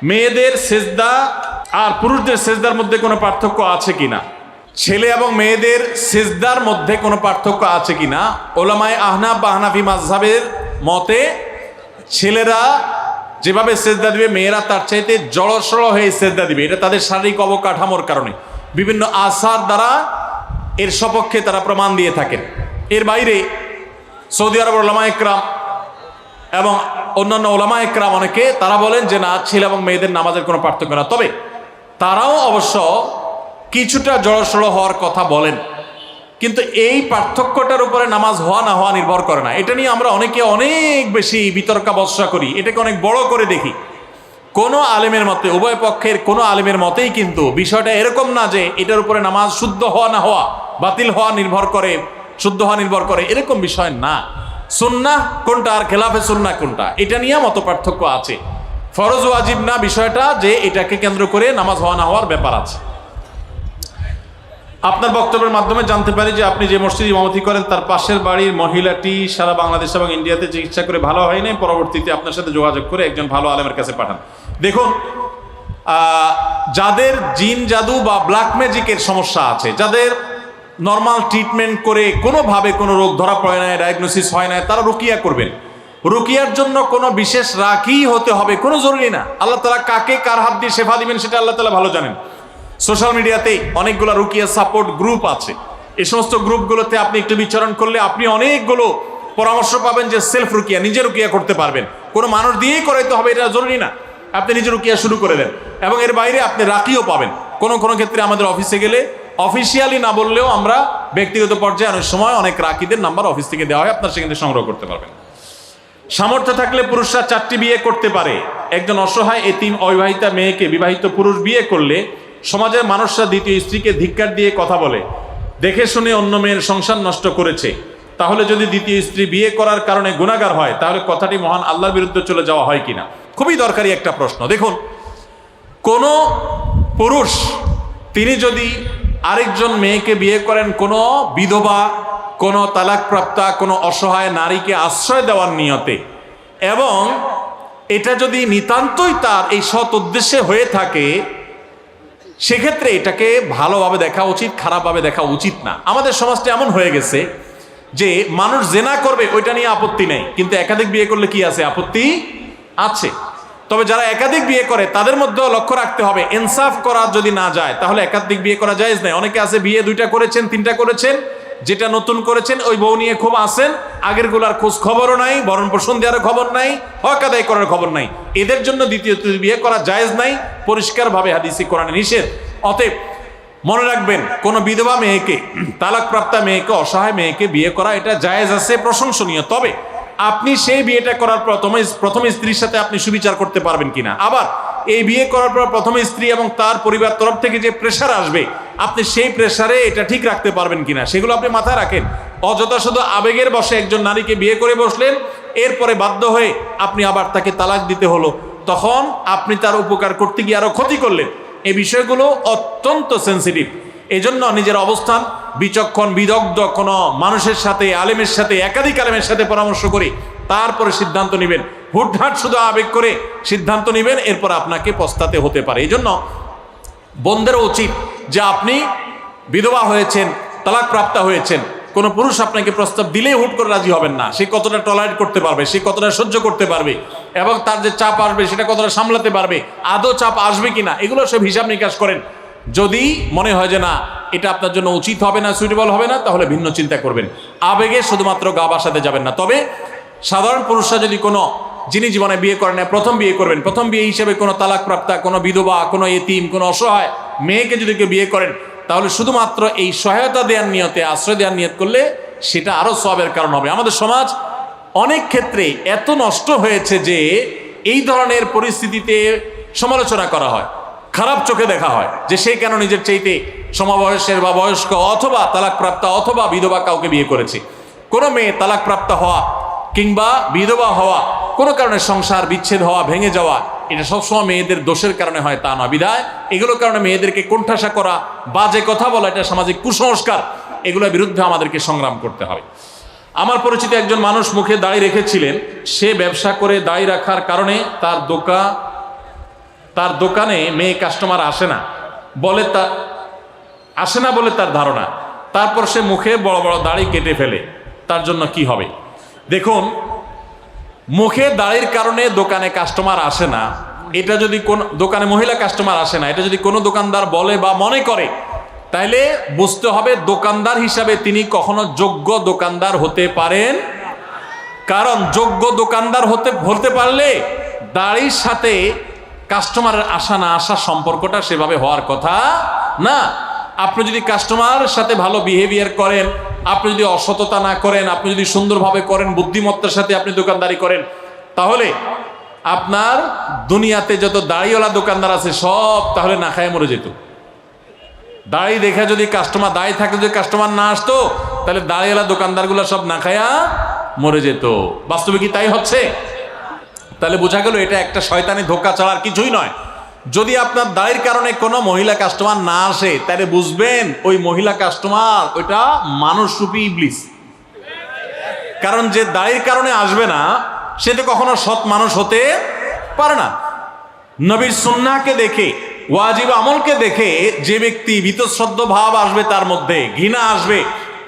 মেয়েদের সেজদা আর পুরুষদের সেজদার মধ্যে কোনো পার্থক্য আছে কিনা, ছেলে এবং মেয়েদের সেজদার মধ্যে কোনো পার্থক্য আছে কিনা। ওলামায়ে আহনাফ বা হানাফি মাযহাবের মতে ছেলেরা যেভাবে সেজদা দিবে মেয়েরা তার চাইতে জড়সড় হয়ে সেজদা দিবে। এটা তাদের শারীরিক অবকাঠামোর কারণে বিভিন্ন আসার দ্বারা এর সপক্ষে তারা প্রমাণ দিয়ে থাকেন। এর বাইরে সৌদি আরবের ওলামা ইকরাম এবং অন্যান্য ওলামা ইকরাম অনেকে তারা বলেন যে না, ছেলে এবং মেয়েদের নামাজের কোনো পার্থক্য না। তবে তারাও অবশ্য কিছুটা জড়সড় হওয়ার কথা বলেন, কিন্তু এই পার্থক্যটার উপরে নামাজ হওয়া না হওয়া নির্ভর করে না। এটা নিয়ে আমরা অনেকে অনেক বেশি বিতর্কাবস্থা করি, এটাকে অনেক বড় করে দেখি। কোনো আলেমের মতে, উভয় পক্ষের কোনো আলেমের মতেই কিন্তু বিষয়টা এরকম না যে এটার উপরে নামাজ শুদ্ধ হওয়া না হওয়া, বাতিল হওয়া নির্ভর করে, শুদ্ধ হওয়া নির্ভর করে, এরকম বিষয় না। সুন্নাহ কোনটা আর খেলাফে সুন্নাহ কোনটা, এটা নিয়ে মত পার্থক্য আছে। ফরজ ওয়াজিব না বিষয়টা যে এটাকে কেন্দ্র করে নামাজ হওয়া না হওয়ার ব্যাপার আছে। আপনার বক্তব্যের মাধ্যমে জানতে পারি যে আপনি যে মসজিদ ইমামতি করেন তার পাশের বাড়ির মহিলাটি সারা বাংলাদেশ এবং ইন্ডিয়াতে চিকিৎসা করে ভালো হয়নি, পরবর্তীতে আপনার সাথে যোগাযোগ করে একজন ভালো আলেমের কাছে পাঠান। দেখুন, যাদের জিন জাদু বা ব্ল্যাক ম্যাজিকের সমস্যা আছে, যাদের নর্মাল ট্রিটমেন্ট করে কোনোভাবে কোনো রোগ ধরা পড়ে না, ডায়াগনোসিস হয় না, তারা রুকিয়া করবেন। রুকিয়ার জন্য কোনো বিশেষ রাকি হতে হবে কোনো জরুরি না। আল্লাহ তাআলা কাকে কার হাত দিয়ে শেফা দিবেন সেটা আল্লাহ তাআলা ভালো জানেন। সোশ্যাল মিডিয়াতে অনেকগুলো রুকিয়া সাপোর্ট গ্রুপ আছে। এই সমস্ত গ্রুপগুলোতে আপনি একটু বিচরণ করলে আপনি অনেকগুলো পরামর্শ পাবেন যে সেলফ রুকিয়া, নিজে রুকিয়া করতে পারবেন। কোনো মানুষ দিয়েই করাইতে হবে এটা জরুরি না, আপনি নিজে রুকিয়া শুরু করে দেন। এবং এর বাইরে আপনি রাকিও পাবেন। কোনো কোনো ক্ষেত্রে আমাদের অফিসে গেলে অফিসিয়ালি না বললেও আমরা ব্যক্তিগত পর্যায়ে অনেক সময় অনেক রাকিদের নাম্বার অফিস থেকে দেওয়া হয়, আপনার সেখান থেকে সংগ্রহ করতে পারবেন। সামর্থ্য থাকলে পুরুষরা 4টি বিয়ে করতে পারে। একজন অসহায় এতিম অবিবাহিতা মেয়েকে বিবাহিত পুরুষ বিয়ে করলে সমাজের মানুষরা দ্বিতীয় স্ত্রীকে ধিক্কার দিয়ে কথা বলে, দেখে শুনে অন্য মেয়ের সংসার নষ্ট করেছে। তাহলে যদি দ্বিতীয় স্ত্রী বিয়ে করার কারণে গুনাহগার হয় তাহলে কথাটি মহান আল্লাহর বিরুদ্ধে চলে যাওয়া হয় কিনা? খুবই দরকারি একটা প্রশ্ন। দেখুন, কোন পুরুষ তিনি যদি আরেকজন মেয়েকে বিয়ে করেন কোনো বিধবা, কোনো তালাকপ্রাপ্তা, কোনো অসহায় নারীকে আশ্রয় দেওয়ার নিয়তে, এবং এটা যদি নিতান্তই তার এই সৎ উদ্দেশ্যে হয়ে থাকে, সেক্ষেত্রে এটাকে ভালোভাবে দেখা উচিত, খারাপভাবে দেখা উচিত না। আমাদের সমাজটা এমন হয়ে গেছে যে মানুষ জেনা করবে ওইটা নিয়ে আপত্তি নেই, কিন্তু একাধিক বিয়ে করলে কি আছে? আপত্তি আছে। তবে যারা একাধিক বিয়ে করে তাদের মধ্যেও লক্ষ্য রাখতে হবে, ইনসাফ করা যদি না যায় তাহলে একাধিক বিয়ে করা জায়েজ নাই। অনেকে আছে বিয়ে 2টা করেছেন, 3টা করেছেন, যেটা নতুন করেছেন ওই বউ নিয়ে খুব আসেন, আগের গুলার খোঁজ খবরও নাই, ভরণ পোষণ দেওয়ার খবর নাই, হক আদায় করার খবর নাই। এদের জন্য দ্বিতীয় বিয়ে করা জায়েজ নাই, পরিষ্কারভাবে হাদিসে কোরআনে নিষেধ। অতএব মনে রাখবেন, কোন বিধবা মেয়েকে, তালাকপ্রাপ্তা মেয়েকে, অসহায় মেয়েকে বিয়ে করা এটা জায়েজ আছে, প্রশংসনীয়। তবে আপনি সেই বিয়েটা করার পর প্রথম স্ত্রীর সাথে আপনি সুবিচার করতে পারবেন কিনা, আবার এই বিয়ে করার পর প্রথম স্ত্রী এবং তার পরিবার তরফ থেকে যে প্রেশার আসবে আপনি সেই প্রেশারে এটা ঠিক রাখতে পারবেন কিনা, সেগুলো আপনি মাথায় রাখেন। অযথা শুধু আবেগের বশে একজন নারীকে বিয়ে করে বসলেন, এরপরে বাধ্য হয়ে আপনি আবার তাকে তালাক দিতে হলো, তখন আপনি তার উপকার করতে গিয়ে আরো ক্ষতি করলেন। এই বিষয়গুলো অত্যন্ত সেন্সিটিভ। এজন্য নিজের অবস্থান বিচক্ষণ বিদগ্ধ কোনো মানুষের সাথে, আলেমের সাথে, একাধিক আলেমের সাথে পরামর্শ করে তারপরে সিদ্ধান্ত নেবেন। হুটহাট শুধু আবেগ করে সিদ্ধান্ত নেবেন, এরপর আপনাকে পস্তাতে হতে পারে। এই জন্য বোনদেরও উচিত যে আপনি বিধবা হয়েছেন, তালাকপ্রাপ্তা হয়েছেন, কোনো পুরুষ আপনাকে প্রস্তাব দিলেই হুট করে রাজি হবেন না। সে কতটা টলারেট করতে পারবে, সে কতটা সহ্য করতে পারবে, এবং তার যে চাপ আসবে সেটা কতটা সামলাতে পারবে, আদৌ চাপ আসবে কিনা, এগুলো সব হিসাব নিকাশ করেন। যদি মনে হয় যে না এটা আপনার জন্য উচিত হবে না, সুইটেবল হবে না, তাহলে ভিন্ন চিন্তা করবেন। আবেগে শুধুমাত্র গা বাসাতে যাবেন না। তবে সাধারণ পুরুষরা যদি কোনো, যিনি জীবনে বিয়ে করেন না, প্রথম বিয়ে করবেন, প্রথম বিয়ে হিসেবে কোনো তালাকপ্রাপ্তা, কোনো বিধবা, কোনো এতিম, কোনো অসহায় মেয়েকে যদি কেউ বিয়ে করেন, তাহলে শুধুমাত্র এই সহায়তা দেওয়ার নিয়তে, আশ্রয় দেওয়ার নিয়ত করলে সেটা আরো সওয়াবের কারণ হবে। আমাদের সমাজ অনেক ক্ষেত্রে এত নষ্ট হয়েছে যে এই ধরনের পরিস্থিতিতে সমালোচনা করা হয়, খারাপ চোখে দেখা হয় যে সে কেন নিজের চাইতে সমবয়সের বা বয়স্ক অথবা তালাকপ্রাপ্তা অথবা বিধবা কাউকে বিয়ে করেছে। কোনো মেয়ে তালাকপ্রাপ্তা হওয়া কিংবা বিধবা হওয়া, কোনো কারণে সংসার বিচ্ছেদ হওয়া, ভেঙে যাওয়া, এটা সবসময় মেয়েদের দোষের কারণে হয় তা নয়। বিধায় এগুলোর কারণে মেয়েদেরকে কোণঠাসা করা, বাজে কথা বলা, এটা সামাজিক কুসংস্কার, এগুলোর বিরুদ্ধে আমাদেরকে সংগ্রাম করতে হবে। আমার পরিচিত একজন মানুষ মুখে দাড়ি রেখেছিলেন, সে ব্যবসা করে দাড়ি রাখার কারণে তার তার দোকানে মেয়ে কাস্টমার আসে না বলে তার ধারণা, তারপর সে মুখে বড় বড় দাড়ি কেটে ফেলে, তার জন্য কি হবে? দেখুন, মুখে দাড়ির কারণে দোকানে কাস্টমার আসে না, এটা যদি কোন দোকানে মহিলা কাস্টমার আসে না, এটা যদি কোনো দোকানদার বলে বা মনে করে, তাইলে বুঝতে হবে দোকানদার হিসাবে তিনি কখনো যোগ্য দোকানদার হতে পারেন। কারণ যোগ্য দোকানদার হতে পারলে দাড়ির সাথে কাস্টমারের আসা না আসার সম্পর্কটা সেভাবে হওয়ার কথা না। আপনি যদি কাস্টমারের সাথে ভালো বিহেভিয়ার করেন, আপনি যদি অসততা না করেন, আপনি যদি সুন্দরভাবে করেন, বুদ্ধিমত্তার সাথে আপনি দোকানদারি করেন, তাহলে আপনার দুনিয়াতে যত দাড়িওয়ালা দোকানদার আছে সব তাহলে না খায় মরে যেত। দাড়ি দেখে যদি কাস্টমার, দাড়ি থাকে যদি কাস্টমার না আসতো, তাহলে দাড়িওয়ালা দোকানদারগুলো সব না খায়া মরে যেত। বাস্তবে কি তাই হচ্ছে? তাহলে বোঝা গেল এটা একটা শয়তানি ধোঁকা ছাড়া আর কিছুই নয়। যদি আপনার দাড়ির কারণে কোনো মহিলা কাস্টমার না আসে, তাহলে বুঝবেন ওই মহিলা কাস্টমার ওইটা মানুষরূপী ইবলিস। কারণ যে দাড়ির কারণে আসবে না সে তো কখনো সৎ মানুষ হতে পারে না। নবীর সুন্নাহকে দেখে, ওয়াজিব আমলকে দেখে যে ব্যক্তি বীতশ্রদ্ধ ভাব আসবে, তার মধ্যে ঘৃণা আসবে,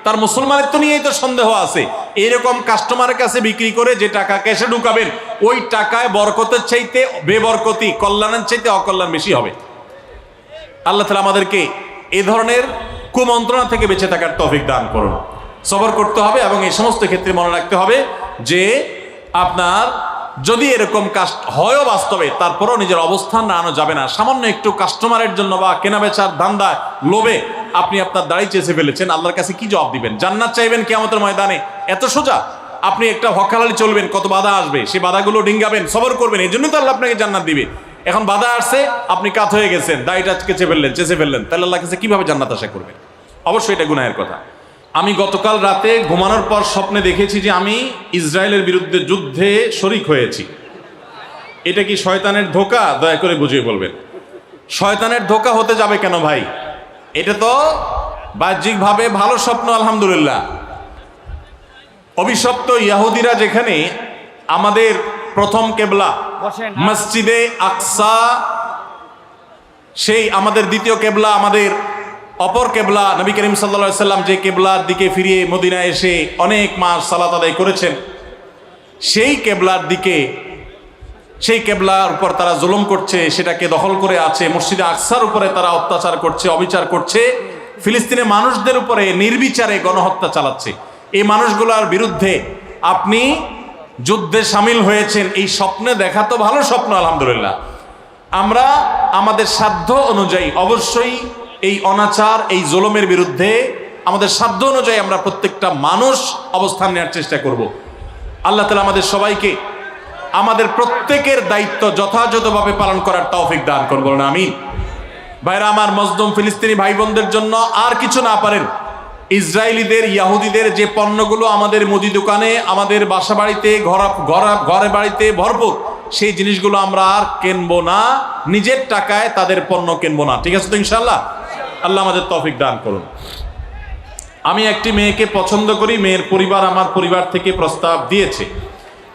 তার মুসলমানিত্ব নিয়েই তো সন্দেহ আছে। এরকম কাস্টমারের কাছে বিক্রি করে যে টাকা ক্যাশে ঢুকাবেন, ওই টাকায় বরকতের চাইতে বেবরকতি, কল্যাণের চাইতে অকল্যাণ বেশি হবে। আল্লাহ তাআলা আমাদেরকে এ ধরনের কুমন্ত্রণা থেকে বেঁচে থাকার তৌফিক দান করুন। সবর করতে হবে এবং এই সমস্ত ক্ষেত্রে মনে রাখতে হবে যে আপনার যদি এরকম কাস্ট হয় বাস্তবে, তারপরও নিজের অবস্থান রাখানো যাবে না। সামান্য একটু কাস্টমারের জন্য বা কেনাবেচার ধান্দায় লোভে আপনি আপনার দাড়ি চেঁচে ফেলেছেন, আল্লাহর কাছে কি জবাব দিবেন? জান্নাত চাইবেন কিয়ামতের ময়দানে? এত সোজা? আপনি একটা হকালালি চলবেন, কত বাধা আসবে, সেই বাধাগুলো ডিঙ্গাবেন, সবর করবেন, এই জন্য তো আল্লাহ আপনাকে জান্নাত দিবে। এখন বাধা আসছে, আপনি কাত হয়ে গেছেন, দাড়িটা চেঁচে ফেললেন, তাহলে আল্লাহর কাছে কিভাবে জান্নাত আশা করবেন? অবশ্যই এটা গুনাহের কথা। আমি গতকাল রাতে ঘুমানোর পর স্বপ্নে দেখেছি যে আমি ইসরায়েলের বিরুদ্ধে যুদ্ধে শরিক হয়েছি। এটা কি শয়তানের ধোঁকা? দয়া করে বুঝিয়ে বলবেন। শয়তানের ধোঁকা হতে যাবে কেন ভাই? এটা তো বাহ্যিকভাবে ভালো স্বপ্ন, আলহামদুলিল্লাহ। অভিশপ্ত ইহুদিরা যেখানে আমাদের প্রথম কেবলা মসজিদে আকসা, সেই আমাদের দ্বিতীয় কেবলা, আমাদের অপর কেবলা নবী করিম সাল্লাল্লাহু আলাইহি সাল্লাম যে কেবলার দিকে ফিরিয়ে মদিনায় এসে অনেক মাস সালাত আদায় করেছেন, সেই কেবলার দিকে, সেই কেবলার উপর তারা জুলুম করছে, সেটাকে দখল করে আছে। মসজিদে আকসার উপরে তারা অত্যাচার করছে, অবিচার করছে, ফিলিস্তিনের মানুষদের উপরে নির্বিচারে গণহত্যা চালাচ্ছে। এই মানুষগুলোর বিরুদ্ধে আপনি যুদ্ধে সামিল হয়েছেন, এই স্বপ্নে দেখা তো ভালো স্বপ্ন, আলহামদুলিল্লাহ। আমরা আমাদের সাধ্য অনুযায়ী অবশ্যই এই অনাচার, এই জুলুমের বিরুদ্ধে আমাদের সাধ্য অনুযায়ী আমরা প্রত্যেকটা মানুষ অবস্থান নেওয়ার চেষ্টা করব। আল্লাহ তাআলা আমাদের সবাইকে আমাদের প্রত্যেকের দায়িত্ব যথাযথভাবে পালন করার তৌফিক দান করুন, বলুন আমিন। ভাইরা আমার, মজলুম ফিলিস্তিনি ভাই বোনদের জন্য আর কিছু না পারেন, ইসরায়েলিদের, ইহুদিদের যে পণ্যগুলো আমাদের মুদি দোকানে, আমাদের বাসা বাড়িতে, ঘরে বাড়িতে ভরপুর, সেই জিনিসগুলো আমরা আর কিনবো না, নিজের টাকায় তাদের পণ্য কিনবো না। ঠিক আছে তো ইনশাআল্লাহ? আল্লাহ আমাদের তৌফিক দান করুন। আমি একটি মেয়েকে পছন্দ করি, মেয়ের পরিবার আমার পরিবার থেকে প্রস্তাব দিয়েছে,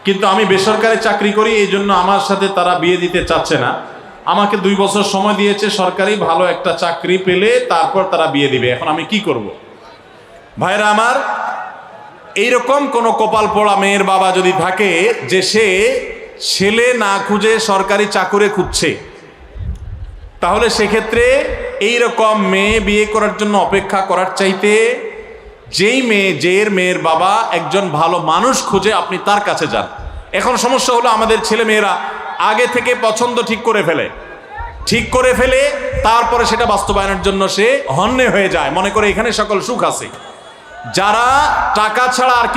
কিন্তু আমি বেসরকারি চাকরি করি, এই জন্য আমার সাথে তারা বিয়ে দিতে চাচ্ছে না। আমাকে 2 বছর সময় দিয়েছে, সরকারি ভালো একটা চাকরি পেলে তারপর তারা বিয়ে দিবে। এখন আমি কি করব? ভাইরা আমার, এইরকম কোনো কপাল পোড়া মেয়ের বাবা যদি থাকে যে সে ছেলে না খুঁজে সরকারি চাকুরে খুঁজছে, তাহলে সেক্ষেত্রে এইরকম মেয়ে বিয়ে করার জন্য অপেক্ষা করার চাইতে যেই মেয়ের বাবা একজন ভালো মানুষ খুঁজে আপনি তার কাছে যান। এখন সমস্যা হলো আমাদের ছেলে মেয়েরা আগে থেকে পছন্দ ঠিক করে ফেলে তারপরে সেটা বাস্তবায়নের জন্য সে হন্যে হয়ে যায়, মনে করে এখানে সকল সুখ আছে। যারা টাকা ছাড়া আর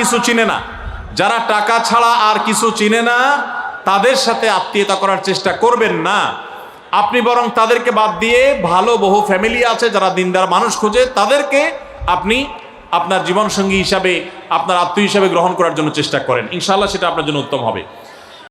কিছু চিনে না, তাদের সাথে আত্মীয়তা করার চেষ্টা করবেন না। আপনি বরং তাদেরকে বাদ দিয়ে ভালো বহু ফ্যামিলি আছে যারা দিনদার মানুষ খোঁজে, তাদেরকে আপনি আপনার জীবনসঙ্গী হিসাবে, আপনার আত্মীয় হিসাবে গ্রহণ করার জন্য চেষ্টা করেন। ইনশাআল্লাহ সেটা আপনার জন্য উত্তম হবে।